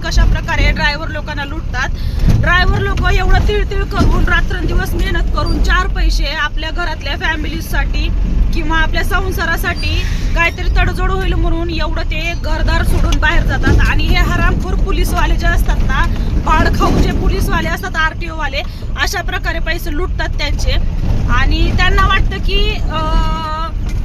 कशा प्रकारे ड्रायव्हर लोकांना लुटतात। ड्रायव्हर लोक एवढं तिळतिळ करून रात्रंदिवस मेहनत करून 4 पैसे आपल्या घरातल्या फॅमिलीसाठी किंवा आपल्या संसारासाठी काहीतरी तडजोड होईल म्हणून एवढं ते घरदार सोडून बाहेर जातात। आणि हे हरामखोर पोलीसवाले जे असतात ना, भाडखाऊ जे पोलीसवाले असतात, RTO वाले, अशा प्रकारे पैसे लुटतात त्यांचे। आणि त्यांना वाटतं की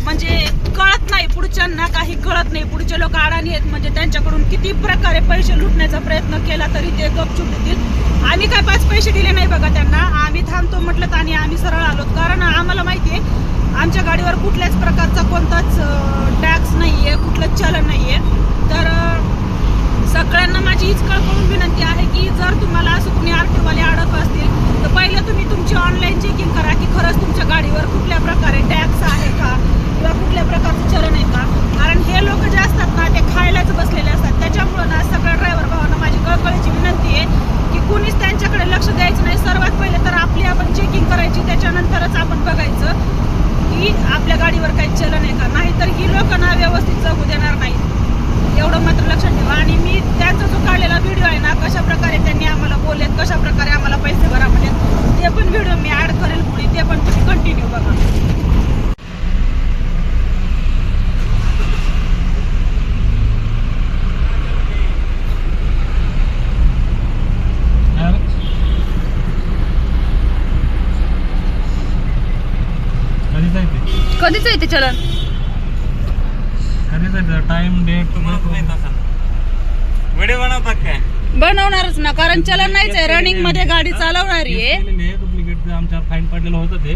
म्हणजे कळत नाही, पुढच्यांना काही कळत नाही, पुढचे लोक अडाणी आहेत, म्हणजे त्यांच्याकडून किती प्रकारे पैसे लुटण्याचा प्रयत्न केला तरी ते गपचूप देतील। आम्ही काय 5 पैसे दिले नाही बघा त्यांना, आम्ही थांबतो म्हटलं आणि आम्ही सरळ आलो, कारण आम्हाला माहिती आहे आमच्या गाडीवर कुठल्याच प्रकारचा कोणताच टॅक्स नाहीये, कुठलंच चलन नाहीये। तर सगळ्यांना माझी हीच कळकळून विनंती आहे की जर तुम्हाला असं कुणी RTO वाले अडत असतील तर पहिलं तुम्ही तुमची ऑनलाईन चेकिंग करा की खरंच तुमच्या गाडीवर कुठल्या प्रकारे टॅक्स आहे का किंवा कुठल्या प्रकारचं चलन आहे का, कारण हे लोक जे असतात ना ते खायलाच बसलेले असतात। त्याच्यामुळं ना सगळ्या ड्रायव्हर भावांना माझी कळकळीची विनंती आहे की कुणीच त्यांच्याकडे लक्ष द्यायचं नाही। सर्वात पहिले तर आपली आपण चेकिंग करायची, त्याच्यानंतरच आपण बघायचं की आपल्या गाडीवर काही चलन आहे का, नाहीतर ही लोक ना व्यवस्थित जगू देणार नाही, एवढं मात्र लक्षात ठेवा। आणि मी त्यांचा जो काढलेला व्हिडिओ आहे ना, कशा प्रकारे त्यांनी आम्हाला बोललेत, कशा प्रकारे आम्हाला पैसे भरा म्हणलेत, ते पण व्हिडिओ मी ऍड करेल पुढे, ते पण तुम्ही कंटिन्यू बघा। कधीच आहे ते चलन? टाइम डेट व्हिडिओ बनवतात काय? बनवणारच ना, कारण चलन नाहीच आहे, रनिंग मध्ये गाडी चालवणारी आहे। डुप्लिकेट आमच्यावर फाईन पडलेलं होतं ते,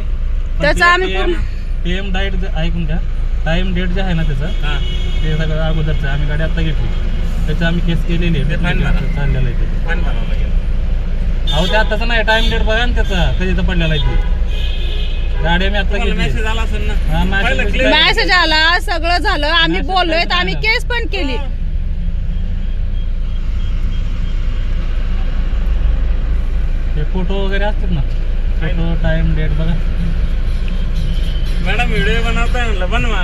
त्याचं आम्ही टाइम डेट ऐकून घ्या, टाइम डेट जे आहे ना त्याचं ते सगळं अगोदरचं, आम्ही गाडी आता घेतली त्याचं आम्ही केस केलेली आहे, चाललेलं आहे ते फाईन भरावं लागेल। अहो ते आताचं नाही, टाइम डेट बघा ना त्याचा कधीचं पडलेला आहे ते, गाडी मी आता मेसेज आला असेल ना, मेसेज आला, सगळं झालं, आम्ही बोललोय तर आम्ही केस पण केली। ते फोटो वगैरे असतात ना, फोटो टाइम डेट बघा। मॅडम व्हिडिओ बनवताय म्हणलं बनवा।